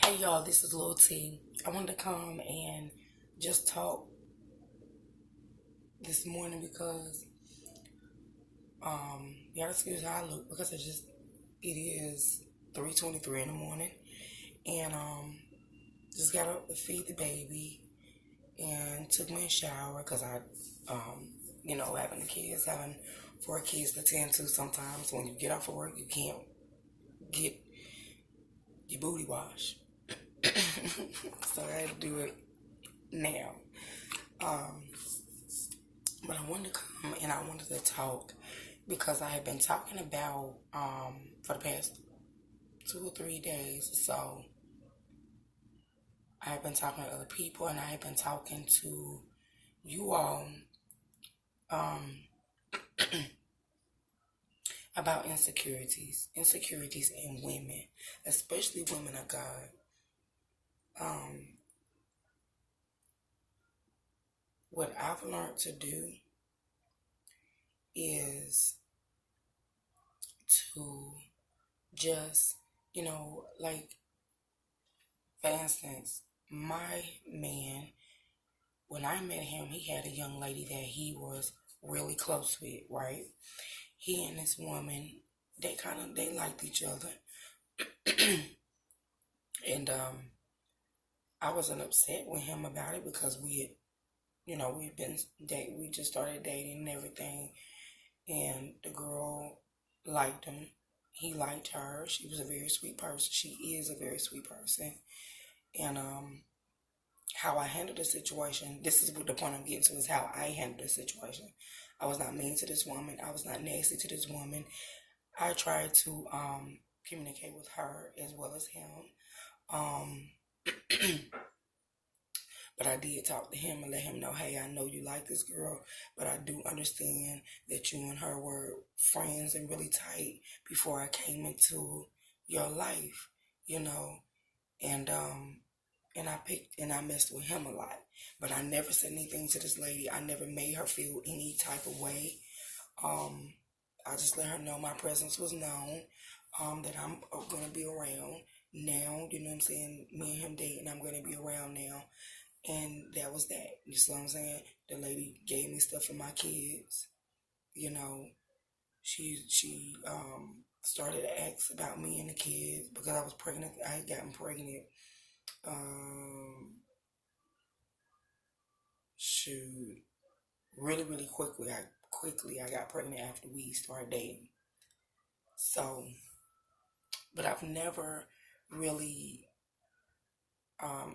Hey y'all, this is Lil T. I wanted to come and just talk this morning because y'all excuse how I look because it is 3:23 in the morning and just got up to feed the baby and took me a shower because having four kids to tend to, sometimes when you get off of work you can't get your booty washed. So I had to do it now. Um, But I wanted to come and I wanted to talk because I have been talking about for the past 2 or 3 days or so. I have been talking to other people and I have been talking to you all um, about insecurities in women, especially women of God. Um, what I've learned to do is to just, like, for instance, my man, when I met him, he had a young lady that he was really close with, right? He and this woman, they liked each other. And I wasn't upset with him about it because we just started dating and everything. And the girl liked him. He liked her. She was a very sweet person. She is a very sweet person. And how I handled the situation, this is what the point I'm getting to, is how I handled the situation. I was not mean to this woman. I was not nasty to this woman. I tried to communicate with her as well as him. Um, but I did talk to him and let him know, hey, I know you like this girl, but I do understand that you and her were friends and really tight before I came into your life, you know. And I messed with him a lot. But I never said anything to this lady. I never made her feel any type of way. Um, I just let her know my presence was known. That I'm gonna be around now. You know what I'm saying? Me and him dating. I'm gonna be around now, and that was that. You see what I'm saying? The lady gave me stuff for my kids. You know, she started to ask about me and the kids because I was pregnant. I had gotten pregnant. Um, shoot, really quickly I got pregnant after we started dating. So, but I've never really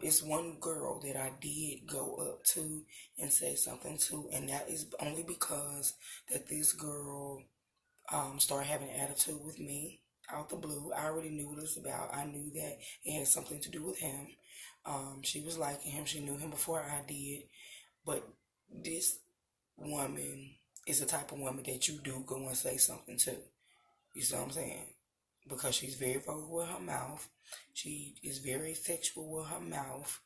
it's one girl that I did go up to and say something to, and that is only because that this girl started having an attitude with me out the blue. I already knew what it was about. I knew that it had something to do with him. She was liking him. She knew him before I did. But this woman is the type of woman that you do go and say something to. You see what I'm saying? Because she's very vocal with her mouth. She is very sexual with her mouth.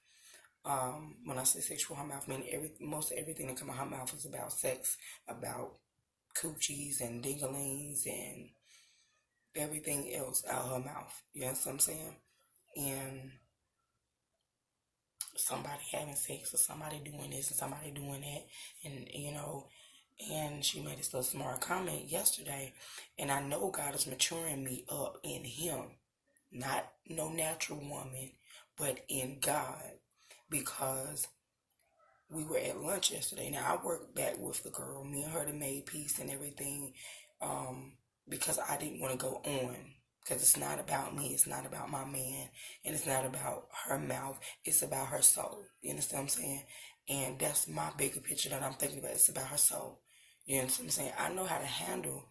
When I say sexual with her mouth, I mean most everything that comes out her mouth is about sex, about coochies and dinglings and everything else out her mouth. You know what I'm saying? And somebody having sex or somebody doing this and somebody doing that, and and she made this little smart comment yesterday, and I know God is maturing me up in him, not no natural woman, but in God, because we were at lunch yesterday. Now I worked back with the girl, me and her that made peace and everything, um, because I didn't want to go on. Because it's not about me, it's not about my man, and it's not about her mouth, it's about her soul. You understand what I'm saying? And that's my bigger picture that I'm thinking about. It's about her soul. You know what I'm saying? I know how to handle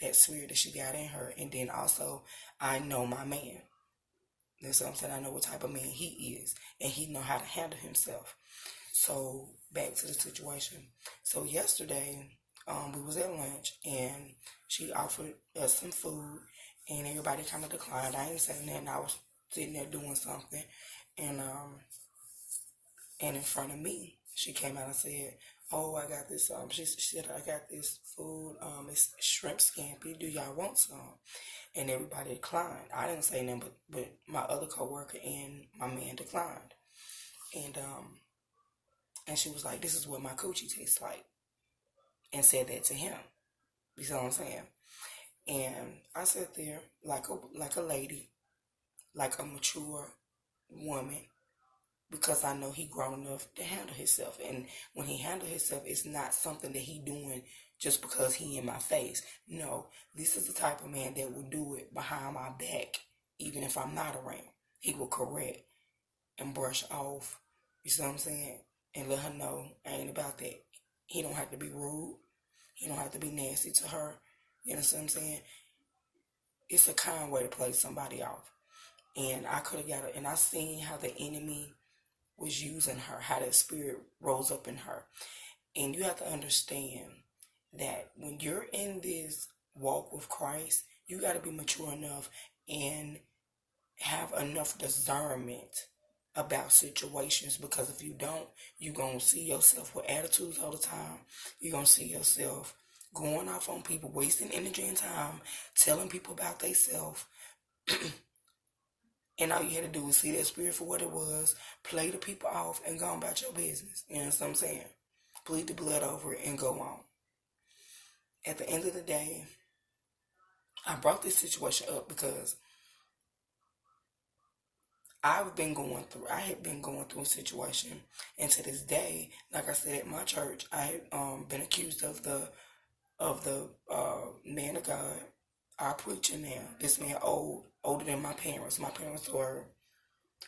that spirit that she got in her, and then also I know my man. That's what I'm saying. I know what type of man he is, and he know how to handle himself. So back to the situation. So yesterday, we was at lunch and she offered us some food, and everybody kind of declined. I ain't saying nothing. I was sitting there doing something, and in front of me, she came out and said, "Oh, I got this. She said I got this food. It's shrimp scampi. Do y'all want some?" and everybody declined. I didn't say nothing, but my other coworker and my man declined. And and she was like, "This is what my coochie tastes like," and said that to him. You see what I'm saying? And I sat there like a lady, like a mature woman, because I know he grown enough to handle himself. And when he handle himself, it's not something that he doing just because he in my face. No, this is the type of man that will do it behind my back, even if I'm not around. He will correct and brush off. You see what I'm saying? And let her know I ain't about that. He don't have to be rude. He don't have to be nasty to her. You know what I'm saying? It's a kind way to play somebody off. And I could have got it. And I seen how the enemy was using her, how that spirit rose up in her. And you have to understand that when you're in this walk with Christ, you got to be mature enough and have enough discernment about situations, because if you don't, you're going to see yourself with attitudes all the time. You're going to see yourself going off on people, wasting energy and time, telling people about themselves. And all you had to do was see that spirit for what it was, play the people off, and go on about your business. You know what I'm saying? Bleed the blood over it and go on. At the end of the day, I brought this situation up because I had been going through a situation, and to this day, like I said at my church, I had been accused of the man of God, our preacher now. This man older than my parents. My parents were,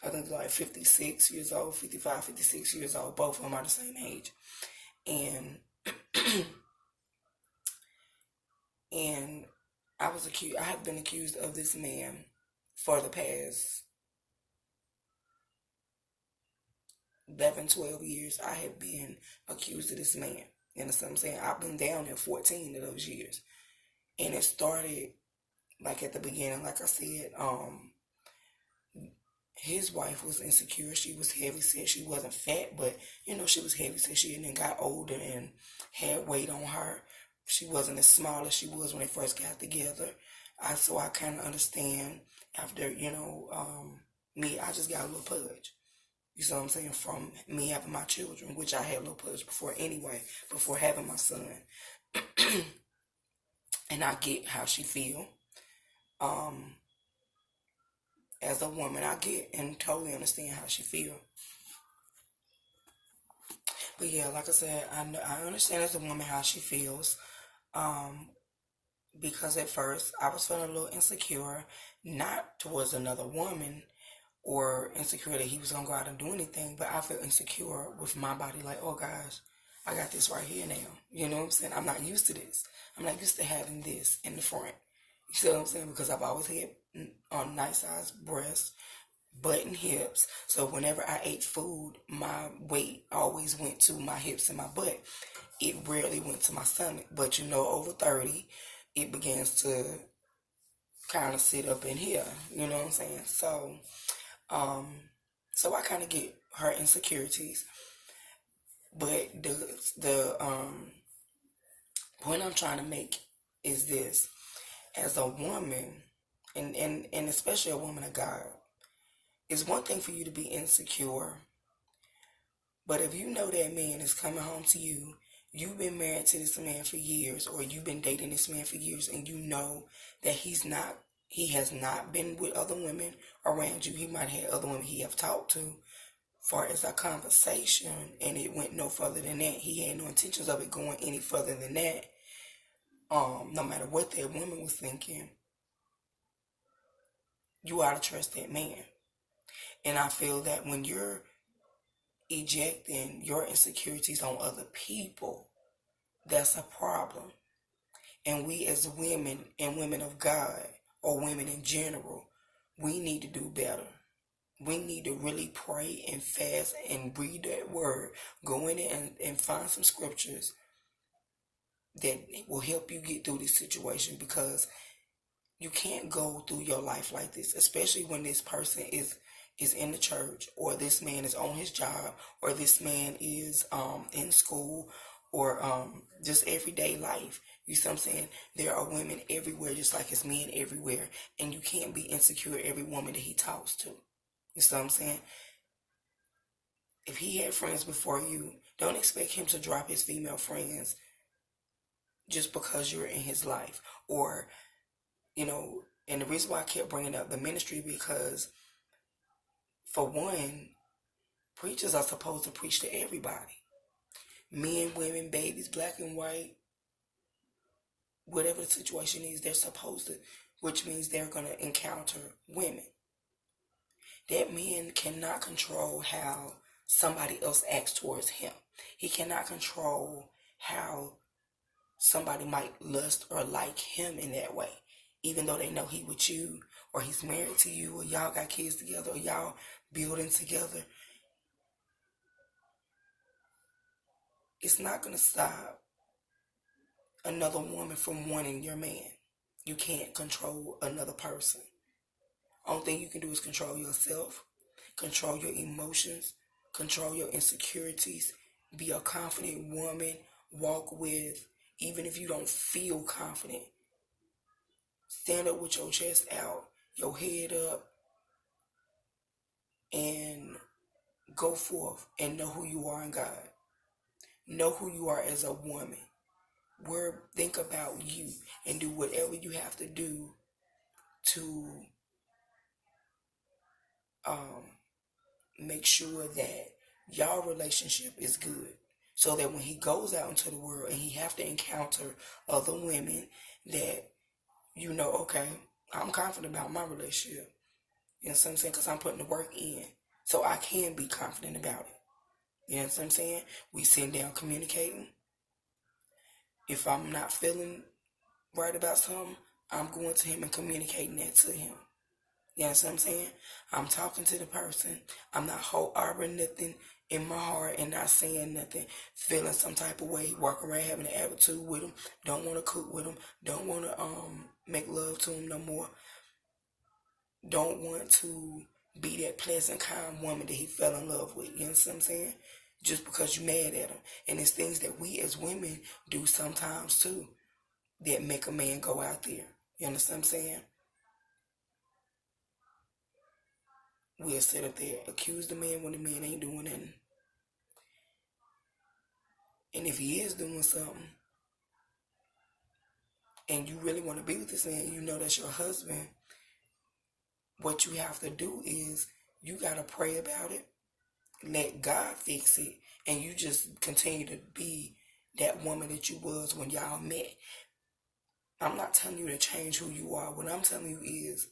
I think, like 56 years old, 55, 56 years old. Both of them are the same age. And and I have been accused of this man for the past 11, 12 years. I have been accused of this man. You know what I'm saying? I've been down in 14 of those years. And it started like at the beginning, like I said, his wife was insecure. She was heavy set. She wasn't fat, but she was heavy set. She then got older and had weight on her. She wasn't as small as she was when they first got together. So I kind of understand after, me, I just got a little pudge. You see what I'm saying? From me having my children, which I had a little pudge before anyway, before having my son. And I get how she feel. As a woman, I get and totally understand how she feel. But yeah, like I said, I understand as a woman how she feels. Because at first I was feeling a little insecure, not towards another woman or insecure that he was gonna go out and do anything, but I feel insecure with my body. Like, oh gosh, I got this right here now. You know what I'm saying? I'm not used to this. I'm not used to having this in the front. You see what I'm saying? Because I've always had nice sized breasts, butt and hips. So whenever I ate food, my weight always went to my hips and my butt. It rarely went to my stomach. But over 30, it begins to kind of sit up in here. You know what I'm saying? So I kind of get her insecurities. But the point I'm trying to make is this: as a woman, and especially a woman of God, it's one thing for you to be insecure, but if you know that man is coming home to you, you've been married to this man for years, or you've been dating this man for years, and you know that he has not been with other women around you. He might have had other women he have talked to, far as a conversation, and it went no further than that. He had no intentions of it going any further than that. No matter what that woman was thinking, you ought to trust that man. And I feel that when you're ejecting your insecurities on other people, that's a problem. And we as women and women of God, or women in general, we need to do better. We need to really pray and fast and read that word. Go in and find some scriptures that will help you get through this situation, because you can't go through your life like this, especially when this person is in the church, or this man is on his job, or this man is in school, or just everyday life. You see what I'm saying? There are women everywhere, just like it's men everywhere. And you can't be insecure every woman that he talks to. You see what I'm saying? If he had friends before you, don't expect him to drop his female friends just because you're in his life. Or, and the reason why I kept bringing up the ministry, because for one, preachers are supposed to preach to everybody. Men, women, babies, black and white, whatever the situation is, they're supposed to, which means they're going to encounter women. That man cannot control how somebody else acts towards him. He cannot control how somebody might lust or like him in that way, even though they know he with you, or he's married to you, or y'all got kids together, or y'all building together. It's not going to stop another woman from wanting your man. You can't control another person. Only thing you can do is control yourself, control your emotions, control your insecurities, be a confident woman, walk with, even if you don't feel confident, stand up with your chest out, your head up, and go forth and know who you are in God. Know who you are as a woman. Think about you and do whatever you have to do to make sure that y'all relationship is good, so that when he goes out into the world and he have to encounter other women, that okay, I'm confident about my relationship. You know what I'm saying? Because I'm putting the work in, so I can be confident about it. You know what I'm saying? We sitting down communicating. If I'm not feeling right about something, I'm going to him and communicating that to him. You know what I'm saying? I'm talking to the person. I'm not harboring nothing in my heart and not saying nothing, feeling some type of way, walking around having an attitude with him, don't want to cook with him, don't want to make love to him no more, don't want to be that pleasant, kind woman that he fell in love with. You know what I'm saying? Just because you're mad at him. And it's things that we as women do sometimes too that make a man go out there. You understand what I'm saying? We'll sit up there, accuse the man when the man ain't doing nothing. And if he is doing something, and you really want to be with this man, you know that's your husband, what you have to do is you got to pray about it, let God fix it, and you just continue to be that woman that you was when y'all met. I'm not telling you to change who you are. What I'm telling you is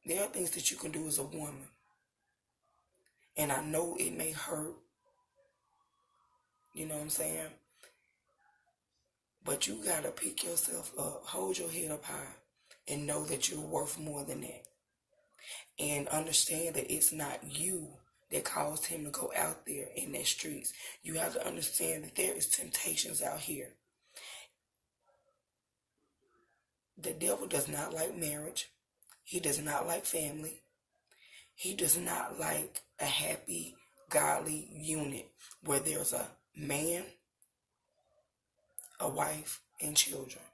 there are things that you can do as a woman. And I know it may hurt. You know what I'm saying? But you got to pick yourself up, hold your head up high, and know that you're worth more than that. And understand that it's not you that caused him to go out there in the streets. You have to understand that there is temptations out here. The devil does not like marriage. He does not like family. He does not like a happy, godly unit where there's a man, a wife, and children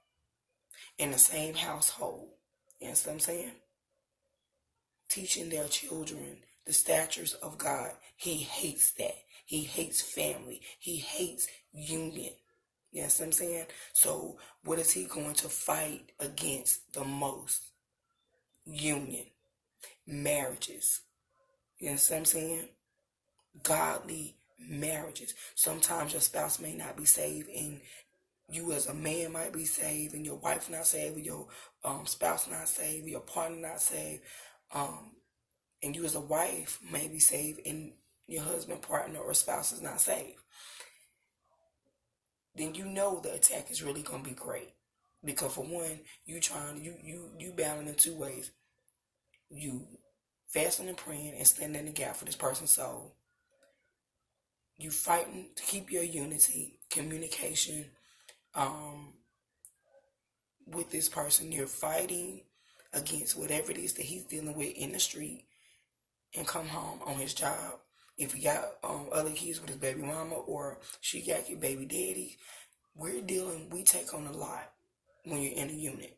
in the same household. You know what I'm saying? Teaching their children the statutes of God. He hates that. He hates family. He hates union. You know what I'm saying? So what is he going to fight against the most? Union. Marriages. You know what I'm saying? Godly marriages. Sometimes your spouse may not be saved, and you as a man might be saved, and your wife not saved, or your spouse not saved, or your partner not saved, and you as a wife may be saved, and your husband, partner, or spouse is not saved. Then you know the attack is really gonna be great, because for one, you battling in two ways. You fasting and praying and standing in the gap for this person's soul. You fighting to keep your unity, communication, with this person. You're fighting against whatever it is that he's dealing with in the street, and come home on his job. If he got other kids with his baby mama, or she got your baby daddy, we take on a lot when you're in a unit.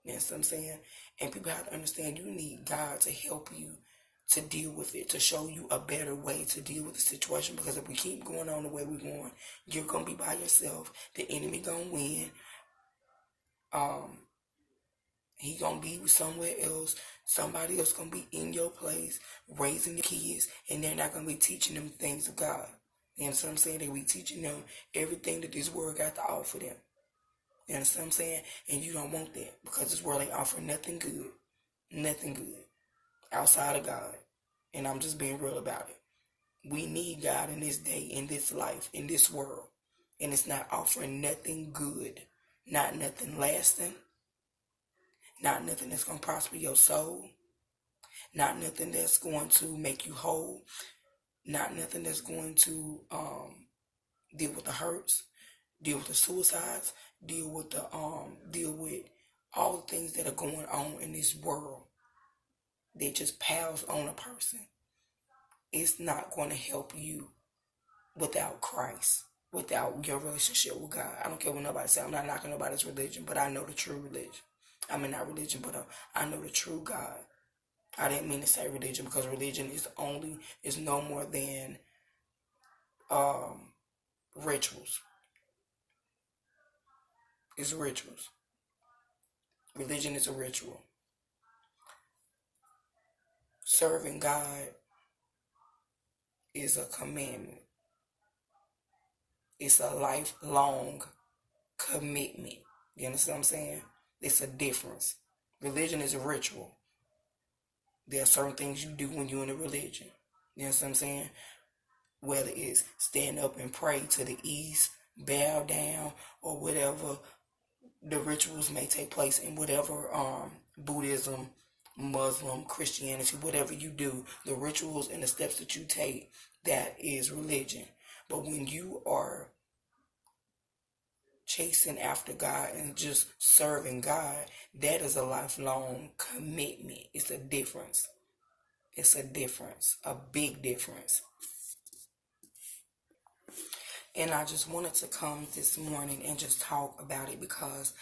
You know what I'm saying? And people have to understand you need God to help you to deal with it, to show you a better way to deal with the situation. Because if we keep going on the way we're going, you're gonna be by yourself. The enemy gonna win. Um, he gonna be somewhere else. Somebody else gonna be in your place, raising your kids, and they're not gonna be teaching them things of God. You know what I'm saying? They be teaching them everything that this world got to offer them. You understand what I'm saying? And you don't want that because this world ain't offering nothing good. Nothing good outside of God. And I'm just being real about it. We need God in this day, in this life, in this world. And it's not offering nothing good. Not nothing lasting. Not nothing that's going to prosper your soul. Not nothing that's going to make you whole. Not nothing that's going to deal with the hurts, deal with the suicides, deal with all the things that are going on in this world. That just piles on a person. It's not going to help you without Christ, without your relationship with God. I don't care what nobody says. I'm not knocking nobody's religion, but I know the true religion. I mean, not religion, but I know the true God. I didn't mean to say religion because religion is no more than rituals. It's rituals. Religion is a ritual. Serving God is a commandment. It's a lifelong commitment. You understand what I'm saying? It's a difference. Religion is a ritual. There are certain things you do when you're in a religion. You know what I'm saying? Whether it's stand up and pray to the east, bow down, or whatever the rituals may take place in whatever Buddhism, Muslim, Christianity, whatever you do, the rituals and the steps that you take, that is religion. But when you are chasing after God and just serving God, that is a lifelong commitment. It's a difference. It's a difference, a big difference. And I just wanted to come this morning and just talk about it because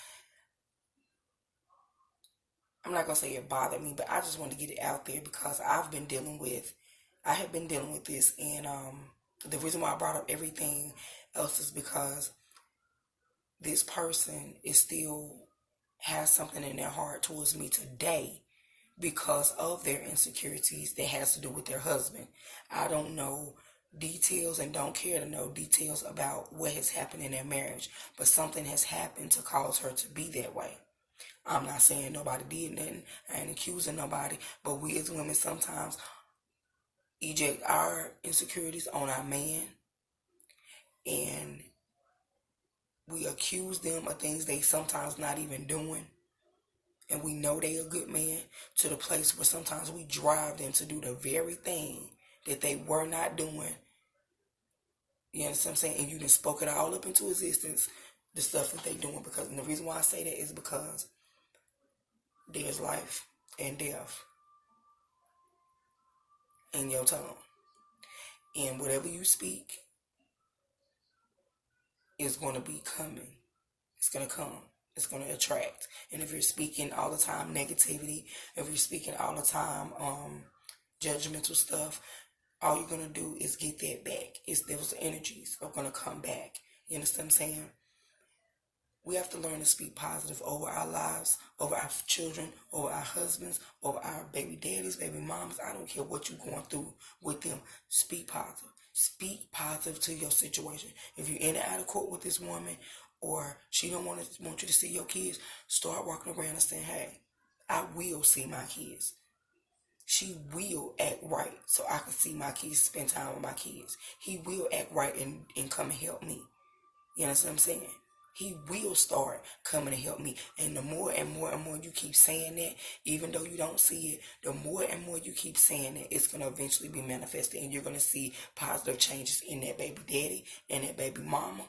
I'm not going to say it bothered me, but I just want to get it out there because I have been dealing with this. And the reason why I brought up everything else is because this person is still has something in their heart towards me today because of their insecurities that has to do with their husband. I don't know details and don't care to know details about what has happened in their marriage, but something has happened to cause her to be that way. I'm not saying nobody did nothing. I ain't accusing nobody, but we as women sometimes eject our insecurities on our man and we accuse them of things they sometimes not even doing. And we know they a good man to the place where sometimes we drive them to do the very thing that they were not doing. You understand what I'm saying? And you just spoke it all up into existence, the stuff that they doing. Because, and the reason why I say that is because there's life and death in your tongue. And whatever you speak is going to be coming. It's going to come. It's going to attract. And if you're speaking all the time negativity, if you're speaking all the time judgmental stuff, all you're going to do is get that back. Those energies are going to come back. You understand what I'm saying? We have to learn to speak positive over our lives, over our children, over our husbands, over our baby daddies, baby mamas. I don't care what you're going through with them. Speak positive. Speak positive to your situation. If you're in and out of court with this woman or she don't want you to see your kids, start walking around and saying, hey, I will see my kids. She will act right so I can see my kids, spend time with my kids. He will act right and come and help me. You understand what I'm saying? He will start coming to help me. And the more and more and more you keep saying that, even though you don't see it, the more and more you keep saying it, it's going to eventually be manifested. And you're going to see positive changes in that baby daddy and that baby mama,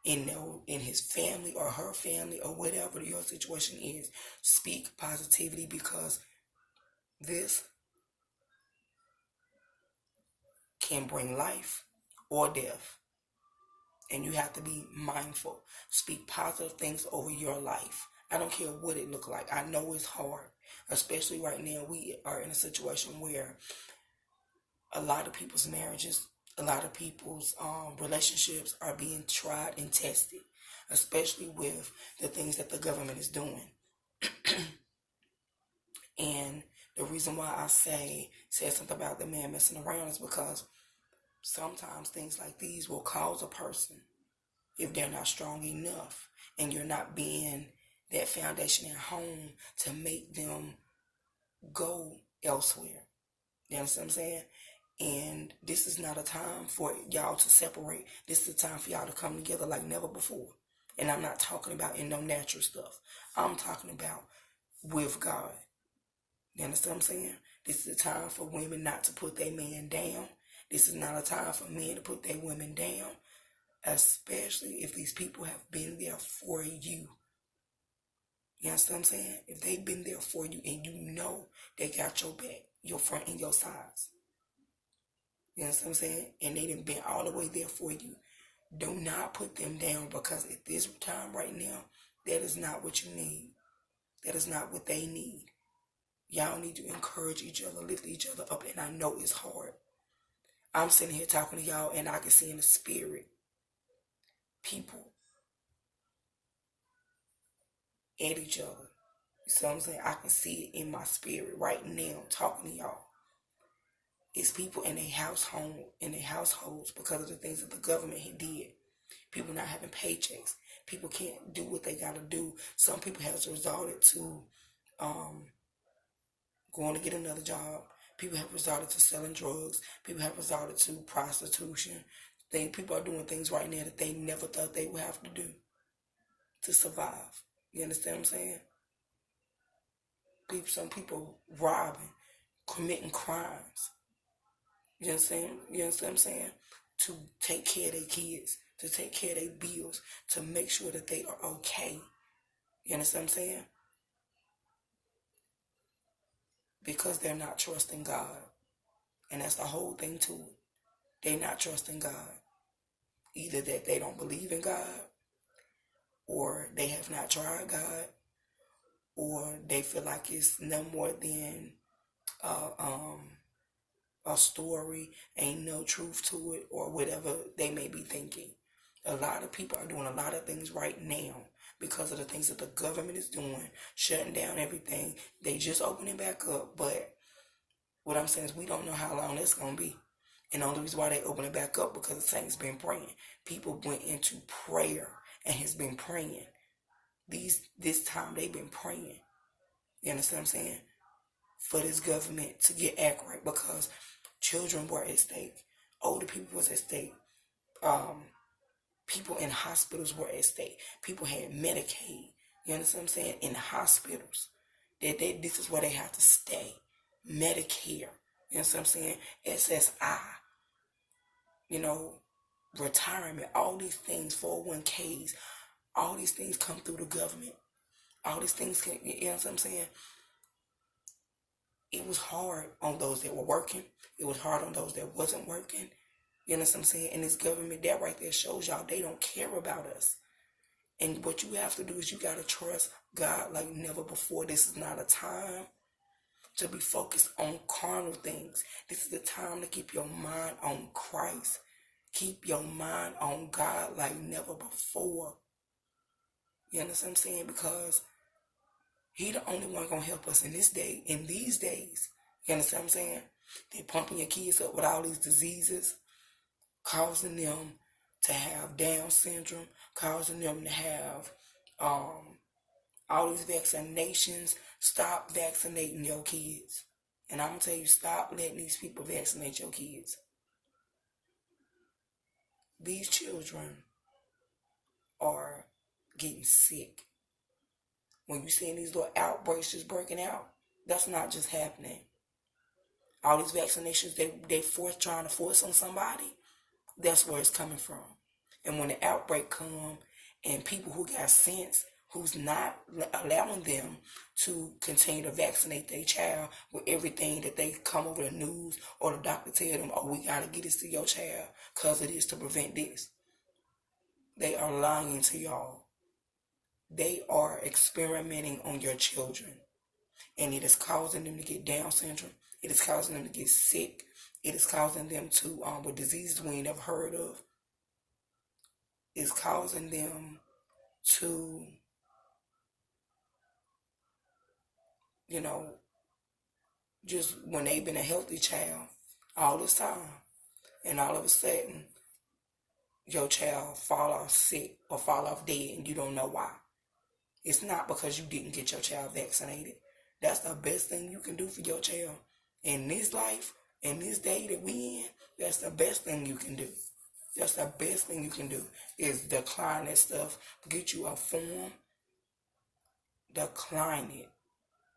in his family or her family or whatever your situation is. Speak positivity because this can bring life or death. and you have to be mindful. Speak positive things over your life. I don't care what it look like. I know it's hard, especially right now. We are in a situation where a lot of people's marriages, a lot of people's relationships are being tried and tested, especially with the things that the government is doing. And the reason why I said something about the man messing around is because sometimes things like these will cause a person, if they're not strong enough and you're not being that foundation at home, to make them go elsewhere. You understand what I'm saying? And this is not a time for y'all to separate. This is a time for y'all to come together like never before. And I'm not talking about in no natural stuff. I'm talking about with God. You understand what I'm saying? This is a time for women not to put their man down. This is not a time for men to put their women down, especially if these people have been there for you. You understand what I'm saying? If they've been there for you and you know they got your back, your front and your sides. You understand what I'm saying? And they done been all the way there for you. Do not put them down, because at this time right now, that is not what you need. That is not what they need. Y'all need to encourage each other, lift each other up, and I know it's hard. I'm sitting here talking to y'all, and I can see in the spirit people at each other. You see what I'm saying? I can see it in my spirit right now talking to y'all. It's people in their households because of the things that the government had did. People not having paychecks. People can't do what they gotta do. Some people have resorted to going to get another job. People have resorted to selling drugs. People have resorted to prostitution. People are doing things right now that they never thought they would have to do to survive. You understand what I'm saying? Some people robbing, committing crimes. You understand? You understand what I'm saying? To take care of their kids, to take care of their bills, to make sure that they are okay. You understand what I'm saying? Because they're not trusting God. And that's the whole thing to it. They're not trusting God. Either that they don't believe in God, or they have not tried God, or they feel like it's no more than a story, ain't no truth to it, or whatever they may be thinking. A lot of people are doing a lot of things right now because of the things that the government is doing, shutting down everything. They just opening back up, but what I'm saying is we don't know how long that's going to be. And the only reason why they open it back up because the saints been praying. People went into prayer and has been praying. This time they've been praying. You understand what I'm saying? For this government to get accurate, because children were at stake. Older people was at stake. People in hospitals were at stake. People had Medicaid. You understand what I'm saying? In hospitals. This is where they have to stay. Medicare. You understand what I'm saying? SSI. Retirement. All these things, 401ks. All these things come through the government. All these things, you know what I'm saying? It was hard on those that were working. It was hard on those that wasn't working. You know what I'm saying? And this government, that right there shows y'all they don't care about us. And what you have to do is you got to trust God like never before. This is not a time to be focused on carnal things. This is the time to keep your mind on Christ. Keep your mind on God like never before. You understand what I'm saying? Because He the only one gonna help us in these days. You understand what I'm saying? They're pumping your kids up with all these diseases, causing them to have Down syndrome, causing them to have all these vaccinations. Stop vaccinating your kids. And I'm gonna tell you, stop letting these people vaccinate your kids. These children are getting sick. When you see these little outbreaks just breaking out, that's not just happening. All these vaccinations they trying to force on somebody, that's where it's coming from. And when the outbreak come and people who got sense, who's not allowing them to continue to vaccinate their child with everything that they come over the news or the doctor tell them, oh, we got to get this to your child because it is to prevent this. They are lying to y'all. They are experimenting on your children. And it is causing them to get Down syndrome. It is causing them to get sick. It is causing them to, with diseases we ain't never heard of. It's causing them to, you know, just when they've been a healthy child all this time, and all of a sudden, your child fall off sick or fall off dead, and you don't know why. It's not because you didn't get your child vaccinated. That's the best thing you can do for your child. In this life, in this day that we in, that's the best thing you can do. That's the best thing you can do is decline that stuff. Get you a form. Decline it.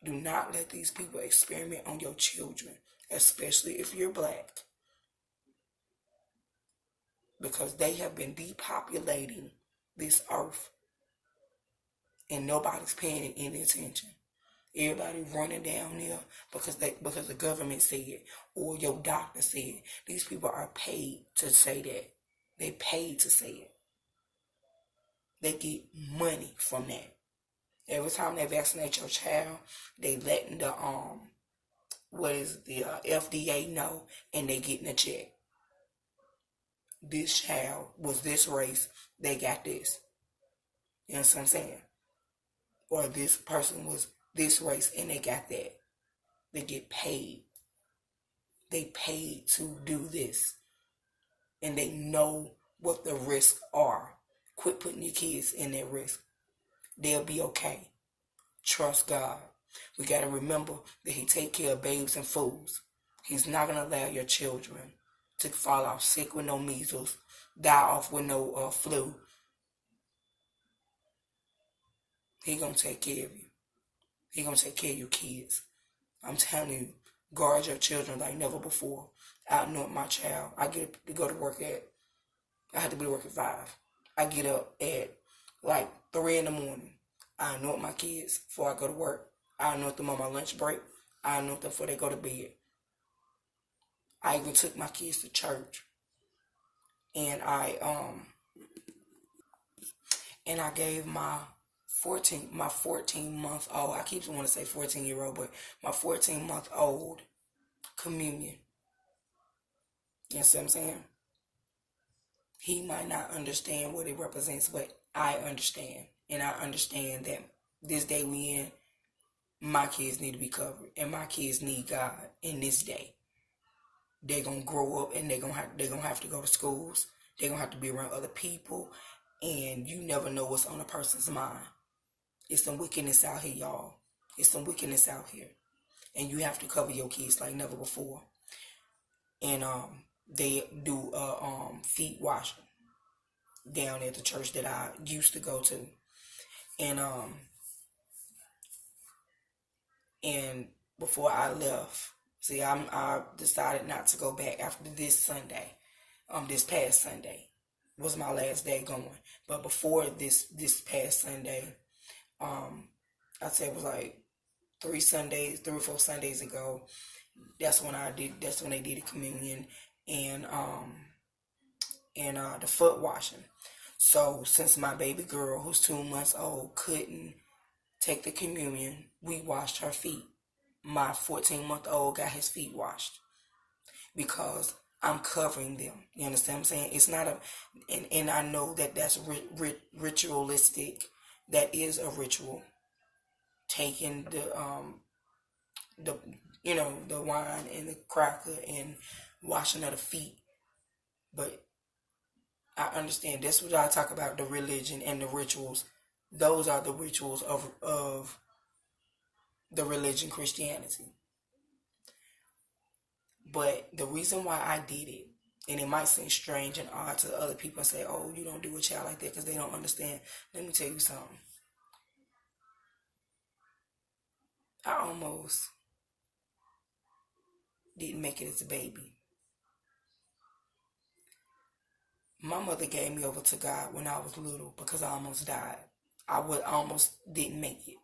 Do not let these people experiment on your children, especially if you're black. Because they have been depopulating this earth and nobody's paying any attention. Everybody running down there because the government said it or your doctor said it. These people are paid to say that. They paid to say it. They get money from that. Every time they vaccinate your child, they letting the FDA know, and they getting a check. This child was this race, they got this. You know what I'm saying? Or this person was this race and they got that. They get paid. They paid to do this. And they know what the risks are. Quit putting your kids in that risk. They'll be okay. Trust God. We got to remember that He take care of babes and fools. He's not going to allow your children to fall off sick with no measles, die off with no flu. He going to take care of you. He going to take care of your kids. I'm telling you, guard your children like never before. I anoint my child. I get to go to work I have to be to work at 5. I get up at like 3 in the morning. I anoint my kids before I go to work. I anoint them on my lunch break. I anoint them before they go to bed. I even took my kids to church. And I gave my 14-month-old, I keep wanting to say 14-year-old, but my 14-month-old communion. You know what I'm saying? He might not understand what it represents, but I understand. And I understand that this day we in, my kids need to be covered. And my kids need God in this day. They're going to grow up and they're gonna have to go to schools. They're going to have to be around other people. And you never know what's on a person's mind. It's some wickedness out here, y'all. It's some wickedness out here. And you have to cover your kids like never before. And they do feet washing down at the church that I used to go to. And before I left, see, I decided not to go back after this Sunday. This past Sunday was my last day going. But before this past Sunday, I'd say it was like 3 or 4 Sundays ago. That's when they did the communion and the foot washing. So since my baby girl, who's 2 months old, couldn't take the communion, we washed her feet. My 14-month-old got his feet washed because I'm covering them. You understand what I'm saying? It's not and I know that that's ritualistic. That is a ritual. Taking the wine and the cracker and washing of the feet. But I understand that's what I talk about, the religion and the rituals. Those are the rituals of the religion Christianity. But the reason why I did it, and it might seem strange and odd to other people and say, oh, you don't do a child like that because they don't understand. Let me tell you something. I almost didn't make it as a baby. My mother gave me over to God when I was little because I almost died. I almost didn't make it.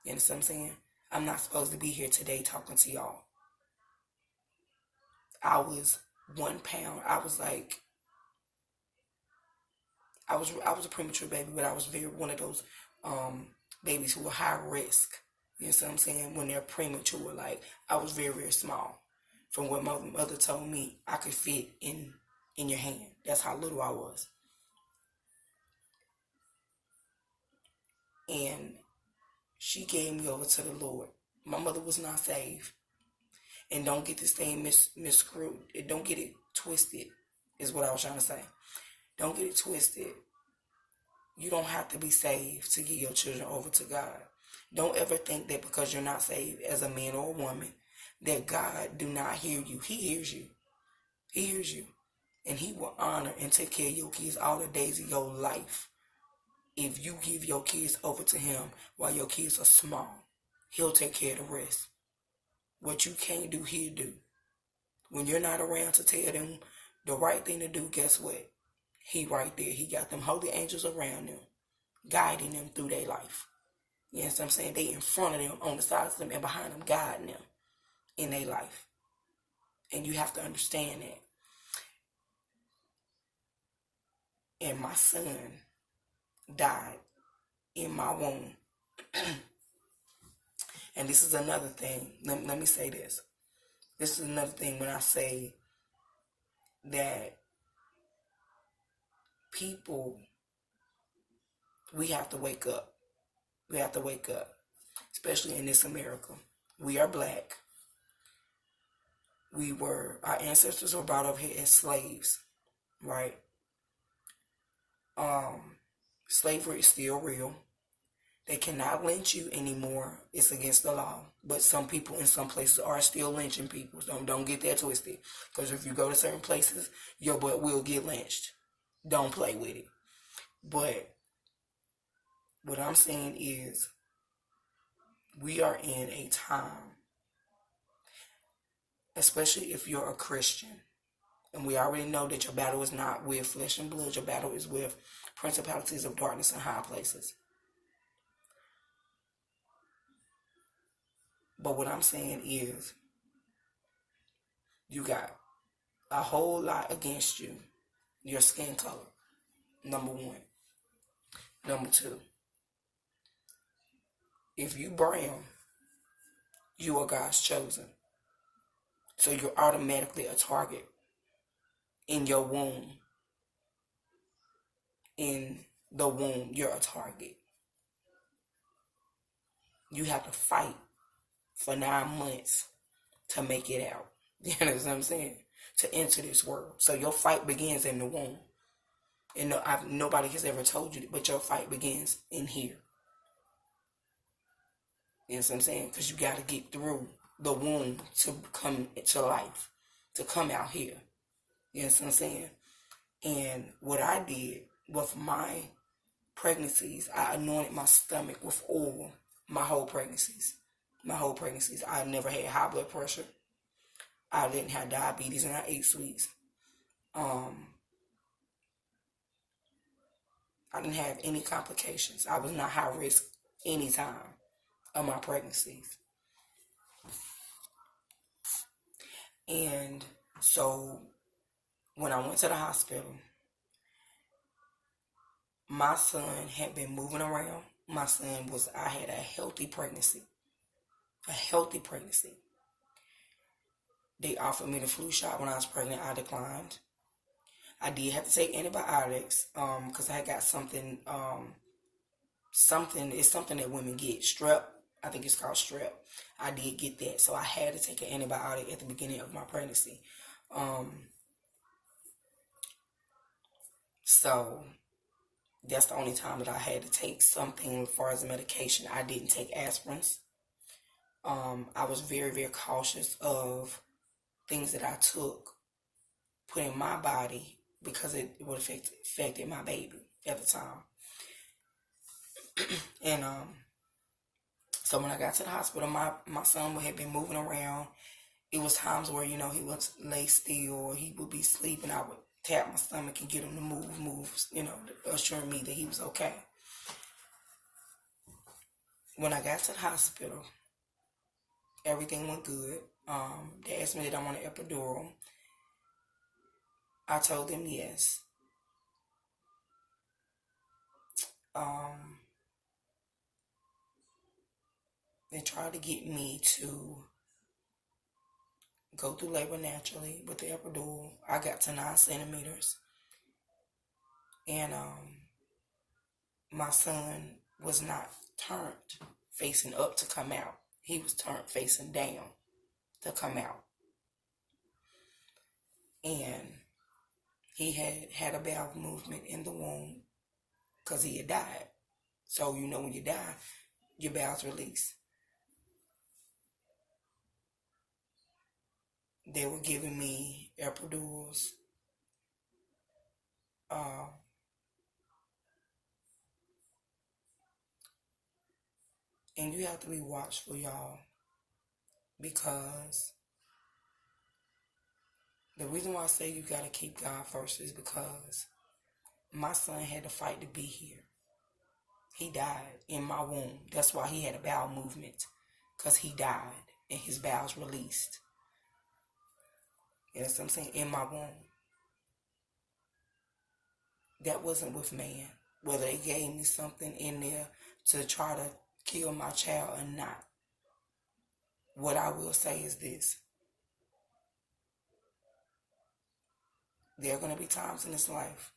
You understand what I'm saying? I'm not supposed to be here today talking to y'all. I was 1 pound. I was like I was a premature baby, but I was very one of those babies who were high risk. You know what I'm saying? When they're premature, like I was very, very small. From what my mother told me, I could fit in your hand. That's how little I was. And she gave me over to the Lord. My mother was not saved. And don't get this thing miscrewed. Don't get it twisted, is what I was trying to say. Don't get it twisted. You don't have to be saved to give your children over to God. Don't ever think that because you're not saved as a man or a woman, that God do not hear you. He hears you. He hears you. And he will honor and take care of your kids all the days of your life. If you give your kids over to him while your kids are small, he'll take care of the rest. What you can't do, he'll do. When you're not around to tell them the right thing to do, guess what? He right there. He got them holy angels around them, guiding them through their life. You know what I'm saying? They in front of them, on the sides of them, and behind them, guiding them in their life. And you have to understand that. And my son died in my womb. And this is another thing. Let me say this. This is another thing when I say that people, we have to wake up. We have to wake up, especially in this America. We are black. Our ancestors were brought up here as slaves, right? Slavery is still real. They cannot lynch you anymore. It's against the law. But some people in some places are still lynching people. So don't get that twisted. Because if you go to certain places, your butt will get lynched. Don't play with it. But what I'm saying is, we are in a time, especially if you're a Christian, and we already know that your battle is not with flesh and blood. Your battle is with principalities of darkness in high places. But what I'm saying is, you got a whole lot against you. Your skin color, number one. Number two, if you brown, you are God's chosen. So you're automatically a target in your womb. In the womb, you're a target. You have to fight for 9 months to make it out. You know what I'm saying? To enter this world. So your fight begins in the womb. And nobody has ever told you, but your fight begins in here. You know what I'm saying? Because you got to get through the womb to come to life, to come out here. You know what I'm saying? And what I did with my pregnancies, I anointed my stomach with oil. My whole pregnancies. I never had high blood pressure. I didn't have diabetes, and I ate sweets. I didn't have any complications. I was not high risk any time of my pregnancies. And so when I went to the hospital, my son had been moving around. I had a healthy pregnancy. A healthy pregnancy. They offered me the flu shot when I was pregnant. I declined. I did have to take antibiotics because I got something that women get. Strep. I think it's called strep. I did get that. So I had to take an antibiotic at the beginning of my pregnancy. So that's the only time that I had to take something as far as medication. I didn't take aspirins. I was very, very cautious of things that I put in my body, because it would affected my baby at the time. And so when I got to the hospital, my son had been moving around. It was times where, he would lay still, or he would be sleeping. I would tap my stomach and get him to move, assuring me that he was okay. When I got to the hospital, everything went good. They asked me did I want an epidural. I told them yes. um, they tried to get me to go through labor naturally with the epidural. I got to 9 centimeters, and my son was not turned facing up to come out. He was turned facing down to come out. And he had a bowel movement in the womb because he had died. So, when you die, your bowels release. They were giving me epidurals. And you have to be watchful, y'all, because the reason why I say you got to keep God first is because my son had to fight to be here. He died in my womb. That's why he had a bowel movement, because he died and his bowels released. You know what I'm saying? In my womb. That wasn't with man. Whether they gave me something in there to try to kill my child or not. What I will say is this. There are going to be times in this life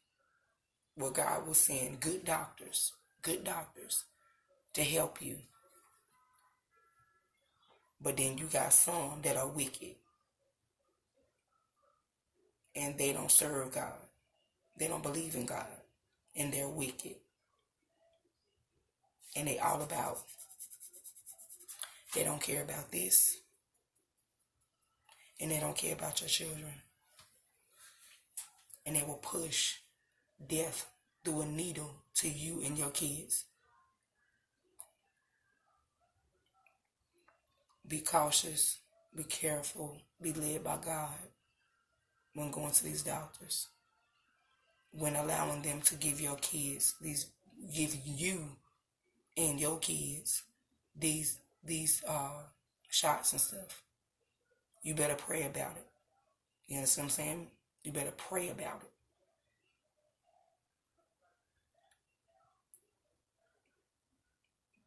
where God will send good doctors to help you. But then you got some that are wicked. And they don't serve God. They don't believe in God. And they're wicked. And they all about. They don't care about this. And they don't care about your children. And they will push death through a needle to you and your kids. Be cautious. Be careful. Be led by God when going to these doctors. When allowing them to give your kids give you and your kids these shots and stuff. You better pray about it. You understand what I'm saying? You better pray about it.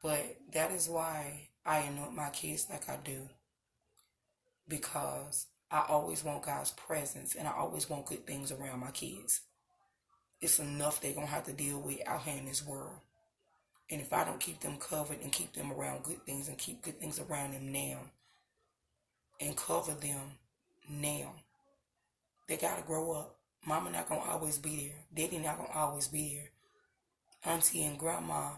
But that is why I anoint my kids like I do. Because I always want God's presence and I always want good things around my kids. It's enough they're going to have to deal with out here in this world. And if I don't keep them covered and keep them around good things and keep good things around them now and cover them now, they got to grow up. Mama not going to always be there. Daddy not going to always be there. Auntie and grandma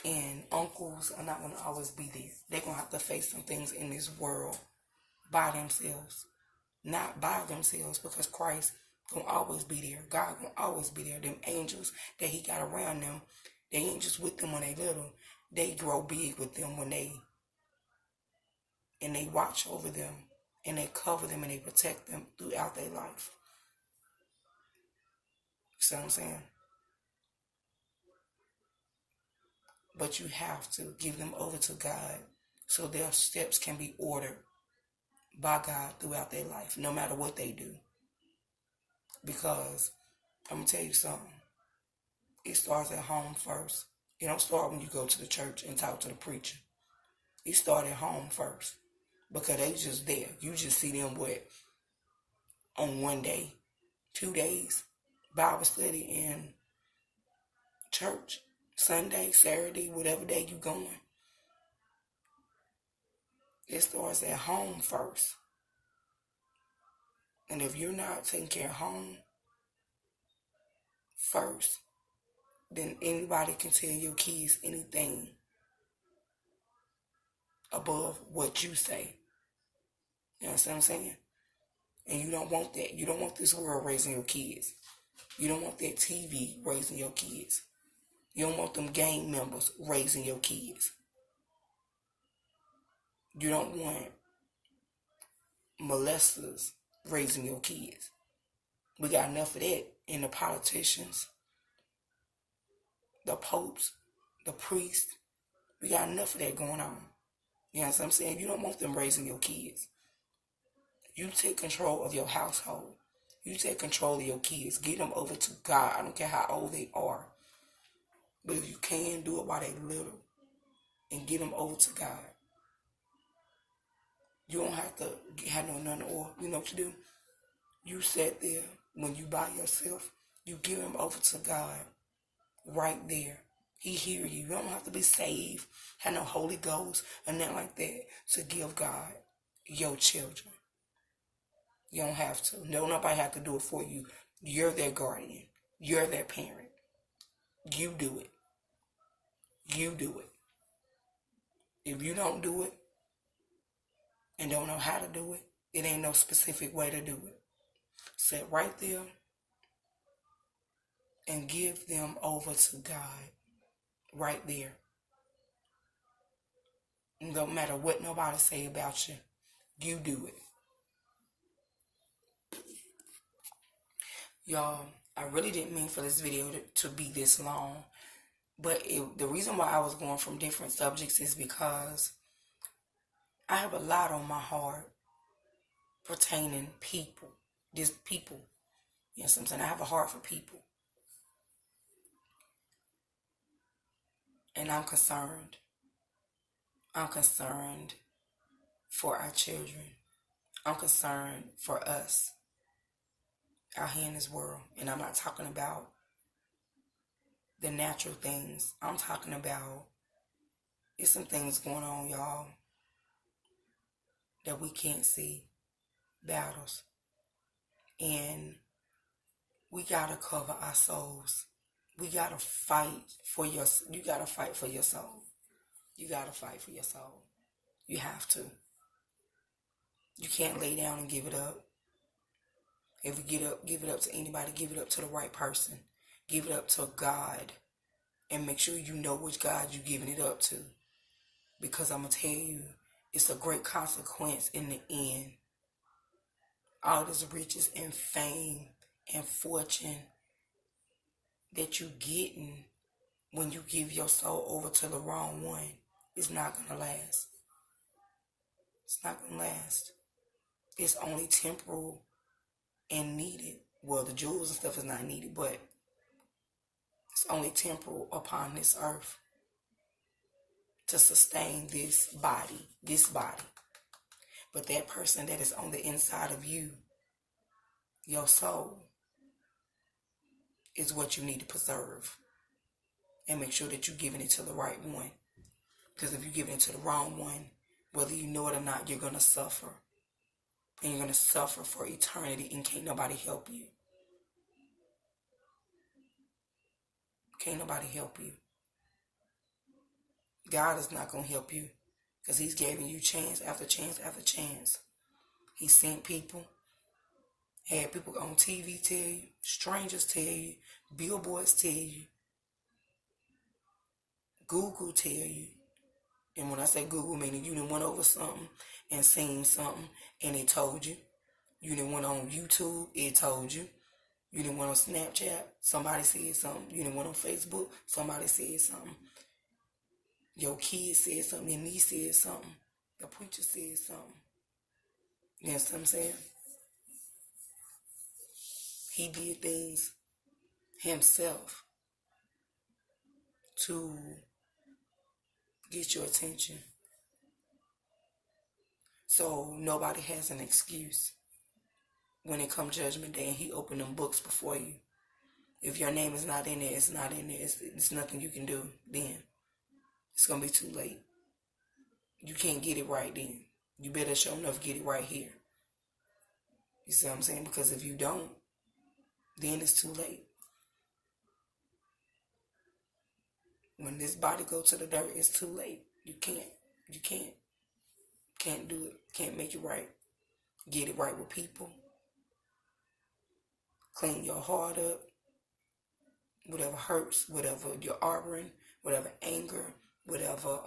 and uncles are not going to always be there. They're going to have to face some things in this world by themselves. Not by themselves, because Christ going to always be there. God going to always be there. Them angels that he got around them, they ain't just with them when they little. They grow big with them when they watch over them and they cover them and they protect them throughout their life. See what I'm saying? But you have to give them over to God so their steps can be ordered by God throughout their life, no matter what they do. Because I'm going to tell you something. It starts at home first. It don't start when you go to the church and talk to the preacher. It starts at home first. Because they just there. You just see them on one day, 2 days, Bible study in church, Sunday, Saturday, whatever day you going. It starts at home first. And if you're not taking care of home first, then anybody can tell your kids anything above what you say. You know what I'm saying? And you don't want that. You don't want this world raising your kids. You don't want that TV raising your kids. You don't want them gang members raising your kids. You don't want molesters raising your kids. We got enough of that in the politicians, the popes, the priests. We got enough of that going on. You know what I'm saying? You don't want them raising your kids. You take control of your household. You take control of your kids. Get them over to God. I don't care how old they are. But if you can, do it while they little and get them over to God. You don't have to have no none or you know what you do? You sit there when you by yourself, you give them over to God right there. He hear you. You don't have to be saved, have no Holy Ghost or nothing like that to give God your children. You don't have to. No, nobody have to do it for you. You're their guardian. You're their parent. You do it. You do it. If you don't do it and don't know how to do it, it ain't no specific way to do it. Sit right there and give them over to God right there. And don't matter what nobody say about you, you do it. Y'all, I really didn't mean for this video to be this long, but the reason why I was going from different subjects is because I have a lot on my heart pertaining people. Just people. You know what I'm saying? I have a heart for people. And I'm concerned. I'm concerned for our children. I'm concerned for us out here in this world. And I'm not talking about the natural things. I'm talking about there's some things going on, y'all, that we can't see. Battles. And we gotta cover our souls. We gotta fight for you gotta fight for your soul. You gotta fight for your soul. You have to. You can't lay down and give it up. If you give it up to anybody, give it up to the right person. Give it up to God. And make sure you know which God you're giving it up to. Because I'm going to tell you, it's a great consequence in the end. All this riches and fame and fortune that you're getting when you give your soul over to the wrong one is not going to last. It's not going to last. It's only temporal and needed. Well, the jewels and stuff is not needed, but it's only temporal upon this earth to sustain this body. But that person that is on the inside of you, your soul, is what you need to preserve. And make sure that you're giving it to the right one. Because if you're giving it to the wrong one, whether you know it or not, you're going to suffer. And you're going to suffer for eternity and can't nobody help you. Can't nobody help you. God is not going to help you because he's giving you chance after chance after chance. He sent people, had people on TV tell you, strangers tell you, billboards tell you, Google tell you. And when I say Google, meaning you done went over something and seen something and it told you. You done went on YouTube, it told you. You done went on Snapchat, somebody said something. You done went on Facebook, somebody said something. Your kid said something, your niece said something. The preacher said something. You know what I'm saying? He did things himself to get your attention. So nobody has an excuse when it comes Judgment Day and he opened them books before you. If your name is not in there, it's not in there. It's nothing you can do then. It's going to be too late. You can't get it right then. You better show enough get it right here. You see what I'm saying? Because if you don't, then it's too late. When this body go to the dirt, it's too late. You can't do it. Can't make it right. Get it right with people. Clean your heart up. Whatever hurts, whatever you're harboring, whatever anger, whatever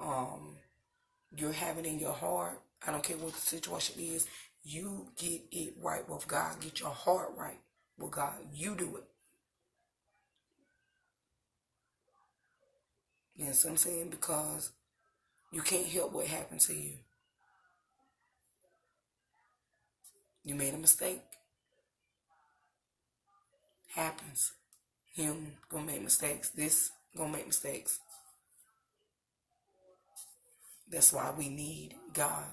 you're having in your heart. I don't care what the situation is. You get it right with God. Get your heart right with God. You do it. You know what I'm saying? Because you can't help what happened to you. You made a mistake. Happens. Human gonna make mistakes. This Gonna make mistakes. That's why we need God.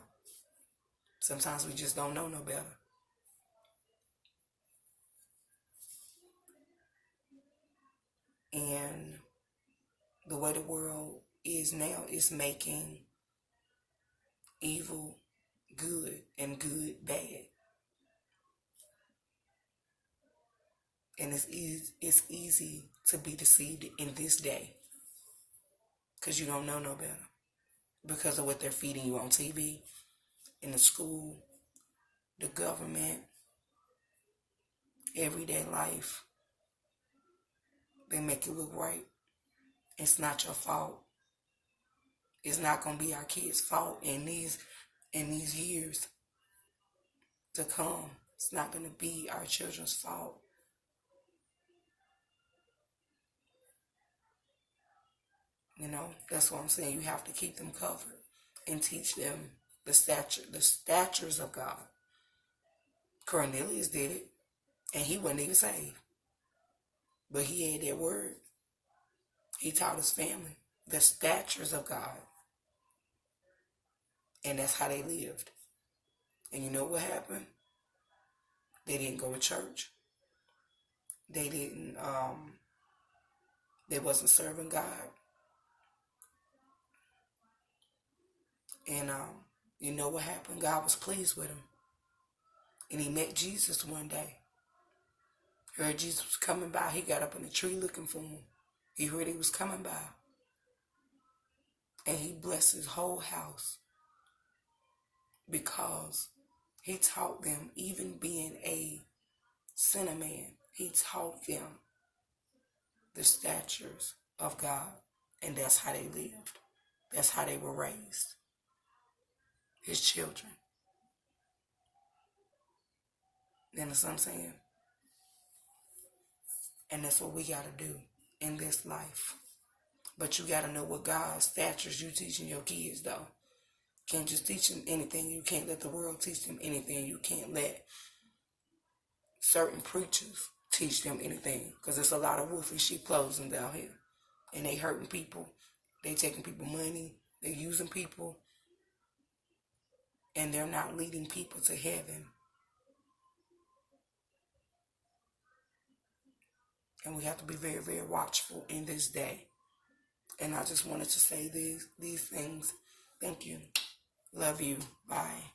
Sometimes we just don't know no better. And the way the world is now is making evil good and good bad. And it's easy to be deceived in this day because you don't know no better. Because of what they're feeding you on TV, in the school, the government, everyday life. They make it look right. It's not your fault. It's not gonna be our kids' fault in these years to come. It's not gonna be our children's fault. You know, that's what I'm saying. You have to keep them covered and teach them the statures of God. Cornelius did it, and he wasn't even saved, but he had that word. He taught his family the statures of God, and that's how they lived. And you know what happened? They didn't go to church. They didn't. They wasn't serving God. And you know what happened? God was pleased with him, and he met Jesus one day. Heard Jesus was coming by. He got up in the tree looking for him. He heard he was coming by, and he blessed his whole house because he taught them, even being a sinner man, he taught them the statures of God, and that's how they lived. That's how they were raised, his children. You know what I'm saying? And that's what we got to do in this life. But you got to know what God's statures you teaching your kids, though. Can't just teach them anything. You can't let the world teach them anything. You can't let certain preachers teach them anything, because there's a lot of wolf and sheep clothing down here, and they hurting people. They taking people money. They using people, and they're not leading people to heaven. And we have to be very, very watchful in this day. And I just wanted to say these things. Thank you. Love you. Bye.